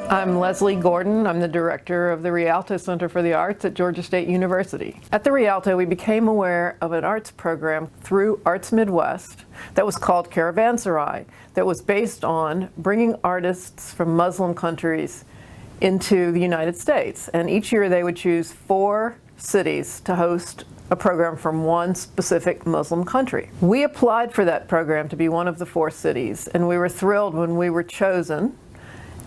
I'm Leslie Gordon. I'm the director of the Rialto Center for the Arts at Georgia State University. At the Rialto, we became aware of an arts program through Arts Midwest that was called Caravanserai, that was based on bringing artists from Muslim countries into the United States. And each year they would choose 4 cities to host a program from one specific Muslim country. We applied for that program to be one of the 4 cities, and we were thrilled when we were chosen,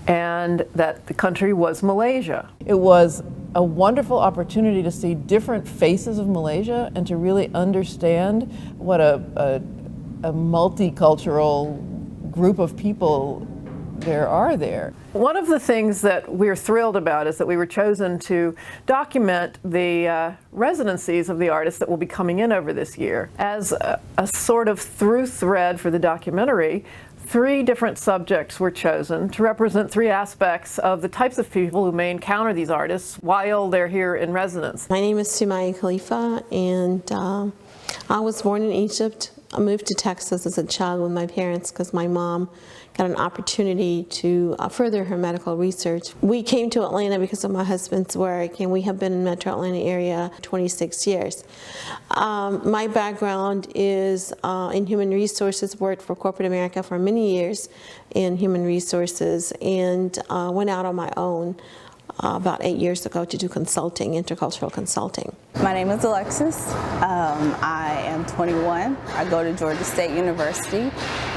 and that the country was Malaysia. It was a wonderful opportunity to see different faces of Malaysia and to really understand what a multicultural group of people there are there. One of the things that we're thrilled about is that we were chosen to document the residencies of the artists that will be coming in over this year. As a sort of through thread for the documentary, 3 different subjects were chosen to represent 3 aspects of the types of people who may encounter these artists while they're here in residence. My name is Sumaya Khalifa, and I was born in Egypt. I moved to Texas as a child with my parents because my mom got an opportunity to further her medical research. We came to Atlanta because of my husband's work, and we have been in the Metro Atlanta area 26 years. My background is in human resources, worked for corporate America for many years in human resources, and went out on my own about 8 years ago to do consulting, intercultural consulting. My name is Alexis. I am 21. I go to Georgia State University,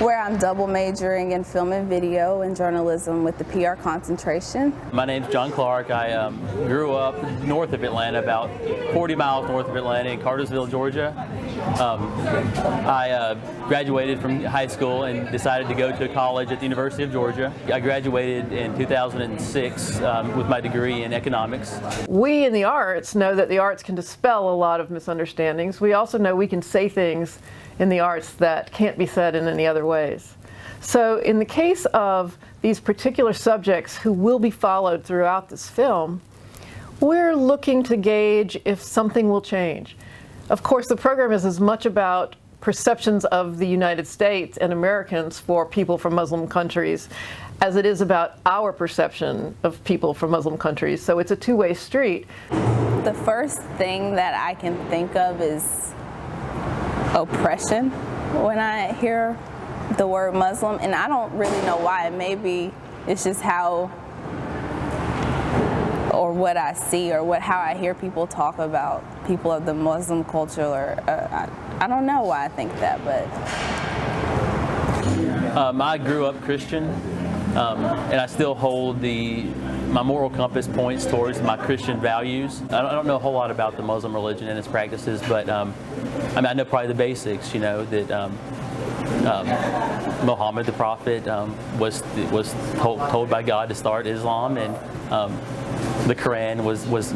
where I'm double majoring in film and video and journalism with the PR concentration. My name's John Clark. I grew up north of Atlanta, about 40 miles north of Atlanta in Cartersville, Georgia. I graduated from high school and decided to go to college at the University of Georgia. I graduated in 2006 with my degree in economics. We in the arts know that the arts can dispel a lot of misunderstandings. We also know we can say things in the arts that can't be said in any other ways. So in the case of these particular subjects who will be followed throughout this film, we're looking to gauge if something will change. Of course, the program is as much about perceptions of the United States and Americans for people from Muslim countries as it is about our perception of people from Muslim countries. So it's a two-way street. The first thing that I can think of is oppression when I hear the word Muslim, and I don't really know why. Maybe it's just how or what I see or how I hear people talk about people of the Muslim culture. Or I don't know why I think that, but I grew up Christian, and I still hold my moral compass points towards my Christian values. I don't know a whole lot about the Muslim religion and its practices, but I mean, I know probably the basics. You know that Muhammad, the prophet, was told by God to start Islam, and the Quran was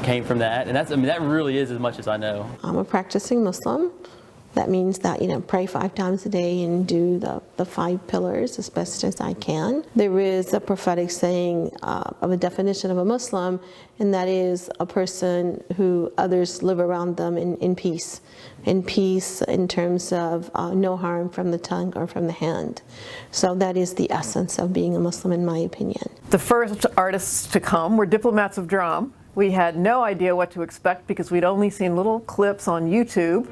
came from that, and that really is as much as I know. I'm a practicing Muslim. That means that, pray 5 times a day and do the 5 pillars as best as I can. There is a prophetic saying of a definition of a Muslim, and that is a person who others live around them in peace. In peace in terms of no harm from the tongue or from the hand. So that is the essence of being a Muslim, in my opinion. The first artists to come were Diplomats of Drum. We had no idea what to expect because we'd only seen little clips on YouTube.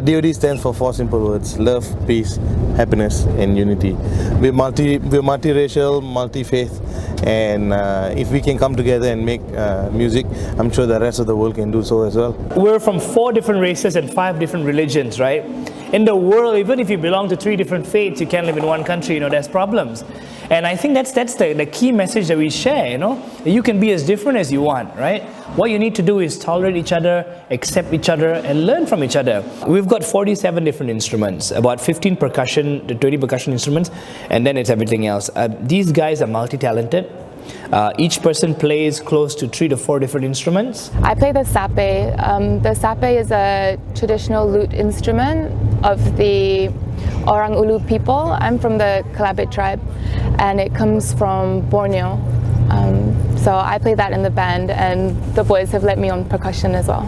DOD stands for 4 simple words: love, peace, happiness, and unity. We're multiracial, multi-faith, and if we can come together and make music, I'm sure the rest of the world can do so as well. We're from 4 different races and 5 different religions, right? In the world, even if you belong to 3 different faiths, you can't live in one country, there's problems. And I think that's the key message that we share, You can be as different as you want, right? What you need to do is tolerate each other, accept each other, and learn from each other. We've got 47 different instruments, about 15 percussion, 20 percussion instruments, and then it's everything else. These guys are multi-talented. Each person plays close to 3 to 4 different instruments. I play the sape. The sape is a traditional lute instrument of the Orang Ulu people. I'm from the Kelabit tribe, and it comes from Borneo. So I play that in the band, and the boys have let me on percussion as well.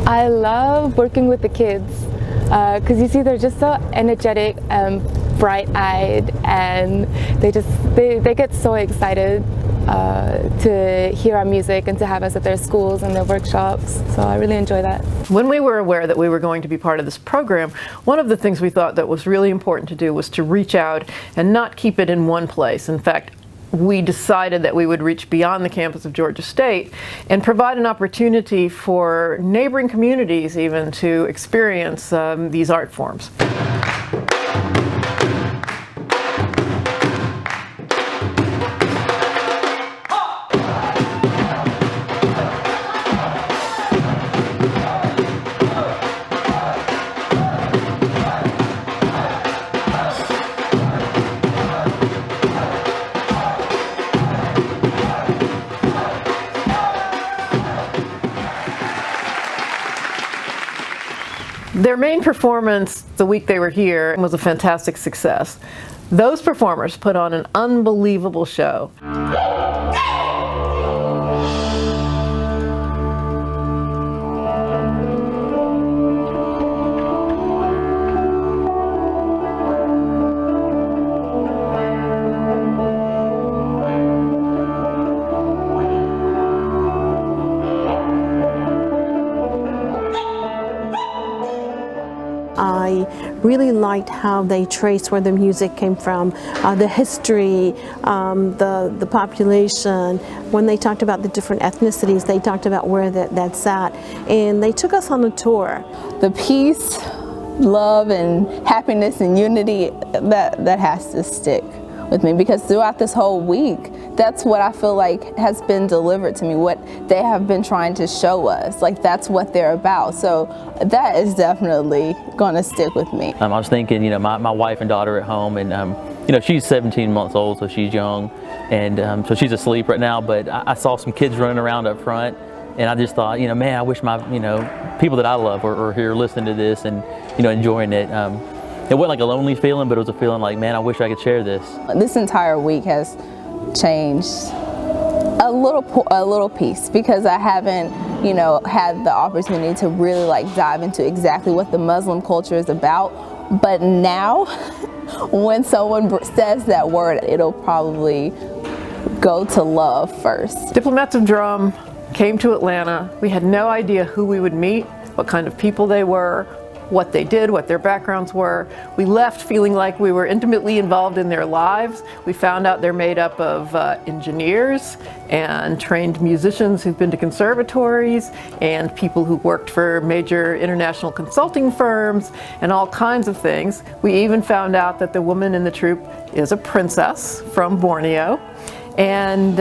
I love working with the kids because you see they're just so energetic and bright-eyed, and they get so excited to hear our music and to have us at their schools and their workshops. So I really enjoy that. When we were aware that we were going to be part of this program, one of the things we thought that was really important to do was to reach out and not keep it in one place. In fact, we decided that we would reach beyond the campus of Georgia State and provide an opportunity for neighboring communities even to experience these art forms. Their main performance the week they were here was a fantastic success. Those performers put on an unbelievable show. I really liked how they traced where the music came from, the history, the population. When they talked about the different ethnicities, they talked about where that's at. And they took us on a tour. The peace, love, and happiness and unity, that has to stick with me, because throughout this whole week, that's what I feel like has been delivered to me, what they have been trying to show us. Like, that's what they're about. So that is definitely going to stick with me. I was thinking, my wife and daughter at home, and she's 17 months old, so she's young, and so she's asleep right now, but I saw some kids running around up front, and I just thought, man, I wish my, people that I love were here listening to this and, enjoying it. It wasn't like a lonely feeling, but it was a feeling like, man, I wish I could share this. This entire week has changed a little piece, because I haven't, had the opportunity to really dive into exactly what the Muslim culture is about. But now, when someone says that word, it'll probably go to love first. Diplomats of Drum came to Atlanta. We had no idea who we would meet, what kind of people they were, what they did, what their backgrounds were. We left feeling like we were intimately involved in their lives. We found out they're made up of engineers and trained musicians who've been to conservatories and people who worked for major international consulting firms and all kinds of things. We even found out that the woman in the troupe is a princess from Borneo. And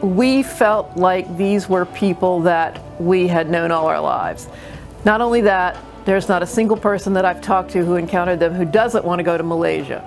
we felt like these were people that we had known all our lives. Not only that, there's not a single person that I've talked to who encountered them who doesn't want to go to Malaysia.